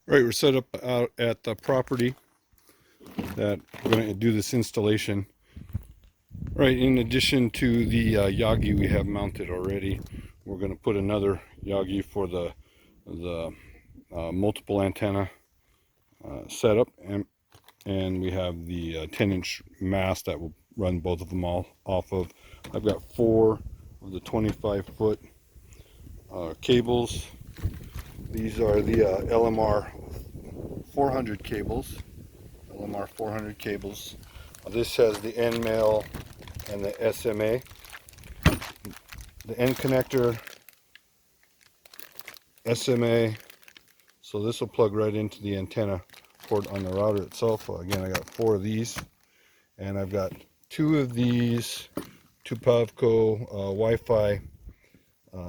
Right, we're set up out at the property that we're going to do this installation. Right, in addition to the Yagi we have mounted already, we're going to put another Yagi for the multiple antenna setup, and we have the 10-inch mast that will run both of them all off of. I've got 4 of the 25-foot cables. These are the LMR 400 cables. LMR 400 cables. This has the end male and the SMA. The end connector, SMA. So this will plug right into the antenna port on the router itself. So again, I got 4 of these, and I've got 2 of these Tupavco Wi-Fi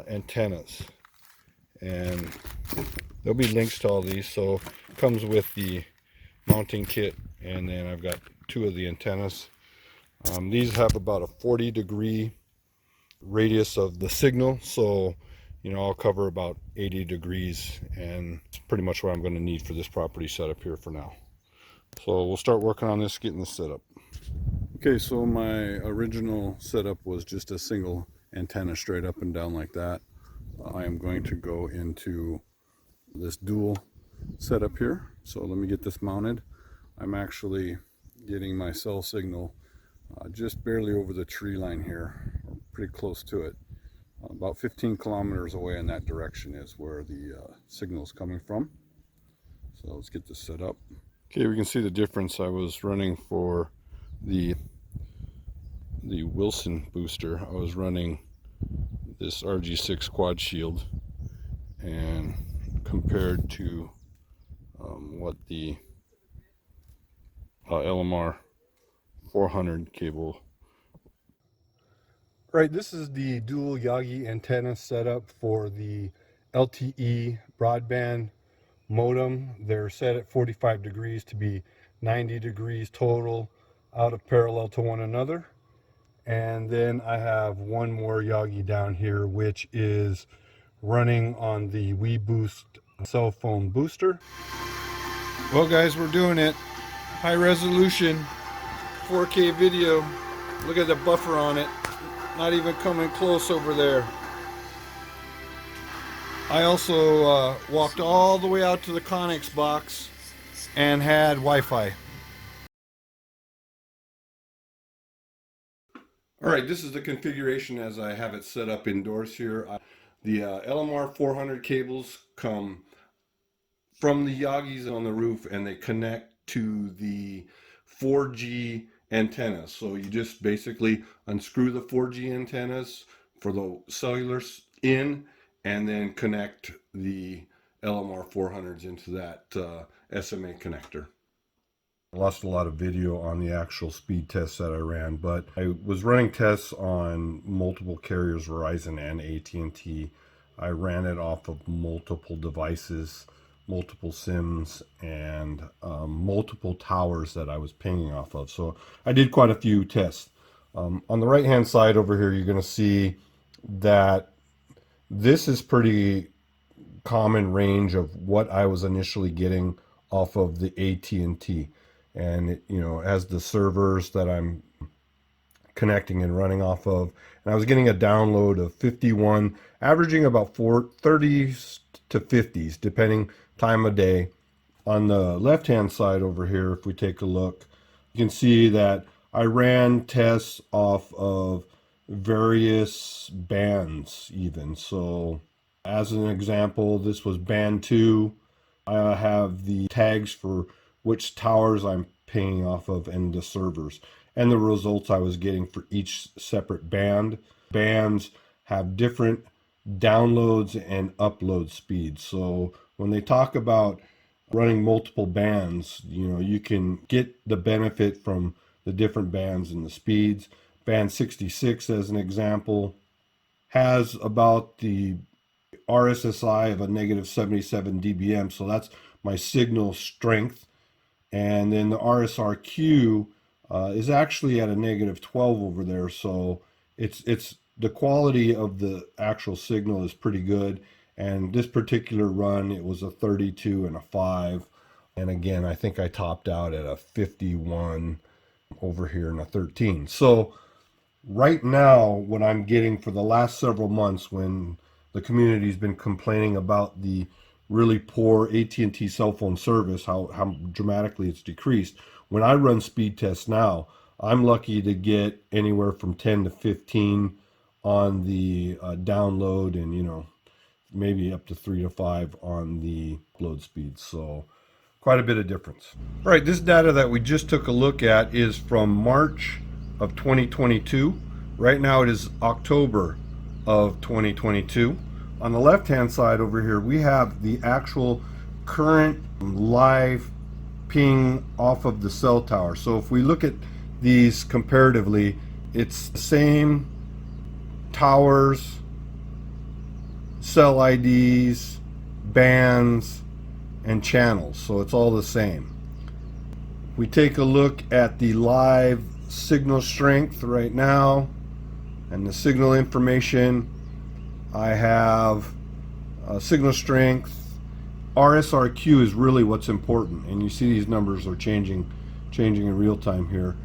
antennas, and there'll be links to all these. So it comes with the mounting kit, and then I've got 2 of the antennas. These have about a 40-degree radius of the signal, so I'll cover about 80 degrees, and it's pretty much what I'm going to need for this property setup here for now. So we'll start working on this, getting this set up. Okay, so my original setup was just a single antenna straight up and down like that. I am going to go into this dual setup here. So let me get this mounted. I'm actually getting my cell signal just barely over the tree line here, pretty close to it. About 15 kilometers away in that direction is where the signal is coming from. So let's get this set up. Okay, we can see the difference. I was running for the Wilson booster. I was running this RG6 quad shield, and compared to what the LMR 400 cable. Right, this is the dual Yagi antenna setup for the LTE broadband modem. They're set at 45 degrees to be 90 degrees total out of parallel to one another. And then I have one more Yagi down here, which is running on the WeBoost cell phone booster. Well guys, we're doing it. High resolution 4K video. Look at the buffer on it. Not even coming close over there. I also walked all the way out to the Connex box and had Wi-Fi. Alright, this is the configuration as I have it set up indoors here. The LMR 400 cables come from the Yagis on the roof, and they connect to the 4G antennas. So you just basically unscrew the 4G antennas for the cellular in, and then connect the LMR 400s into that SMA connector. I lost a lot of video on the actual speed tests that I ran, but I was running tests on multiple carriers, Verizon and AT&T. I ran it off of multiple devices, multiple SIMs, and multiple towers that I was pinging off of. So I did quite a few tests. On the right hand side over here, you're going to see that this is pretty common range of what I was initially getting off of the AT&T. And it, has the servers that I'm connecting and running off of. And I was getting a download of 51, averaging about 30s to 50s, depending time of day. On the left-hand side over here, if we take a look, you can see that I ran tests off of various bands even. So as an example, this was band 2. I have the tags for which towers I'm pinging off of and the servers, and the results I was getting for each separate band. Bands have different downloads and upload speeds. So when they talk about running multiple bands, you can get the benefit from the different bands and the speeds. Band 66, as an example, has about the RSSI of a negative 77 dBm, so that's my signal strength. And then the RSRQ is actually at a negative 12 over there, so it's the quality of the actual signal is pretty good. And this particular run, it was a 32 and a 5. And again, I think I topped out at a 51 over here in a 13. So right now, what I'm getting for the last several months, when the community's been complaining about the really poor AT&T cell phone service, how dramatically it's decreased, when I run speed tests now, I'm lucky to get anywhere from 10 to 15 on the download, and maybe up to 3 to 5 on the load speed. So quite a bit of difference. All right, this data that we just took a look at is from March of 2022. Right now it is October of 2022. On the left hand side over here, we have the actual current live ping off of the cell tower. So if we look at these comparatively, it's the same towers, cell IDs, bands, and channels, so it's all the same. We take a look at the live signal strength right now and the signal information. I have signal strength. RSRQ is really what's important, and you see these numbers are changing in real time here.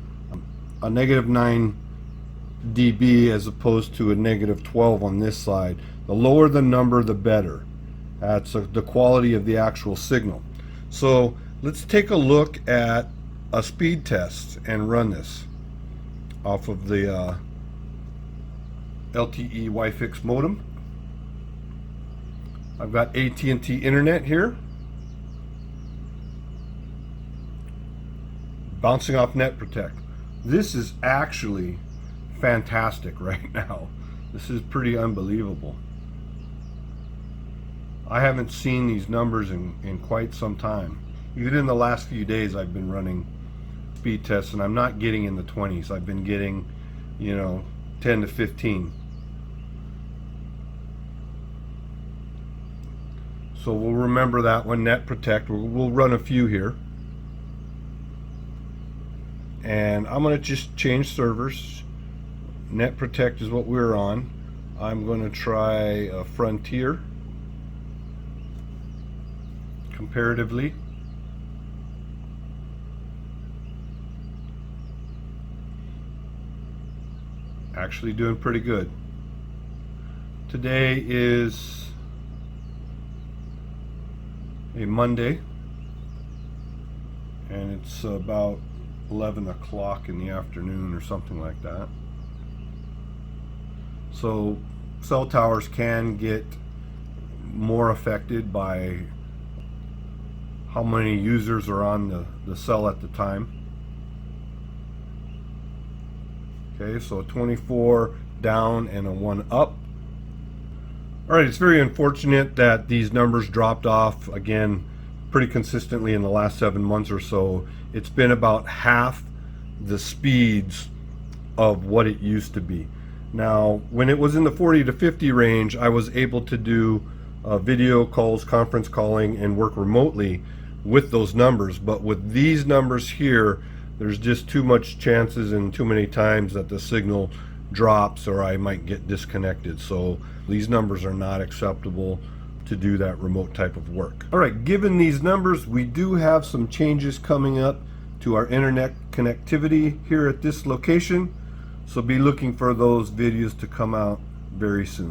A -9 dB as opposed to a -12 on this side. The lower the number, the better. That's the quality of the actual signal. So let's take a look at a speed test and run this off of the LTE Wi-Fi modem. I've got AT&T internet here, bouncing off Net Protect. This is actually fantastic right now. This is pretty unbelievable. I haven't seen these numbers in quite some time. Even in the last few days I've been running speed tests, and I'm not getting in the 20s. I've been getting 10 to 15. So we'll remember that one, Net Protect. We'll run a few here. And I'm going to just change servers. Net Protect is what we're on. I'm going to try Frontier comparatively. Actually doing pretty good. Today is a Monday, and it's about 11 o'clock in the afternoon or something like that. So cell towers can get more affected by how many users are on the cell at the time. Okay, so a 24 down and a 1 up. All right, it's very unfortunate that these numbers dropped off again pretty consistently in the last 7 months or so. It's been about half the speeds of what it used to be. Now, when it was in the 40 to 50 range, I was able to do video calls, conference calling, and work remotely with those numbers. But with these numbers here, there's just too much chances and too many times that the signal drops or I might get disconnected. So these numbers are not acceptable to do that remote type of work. All right, given these numbers, we do have some changes coming up to our internet connectivity here at this location. So be looking for those videos to come out very soon.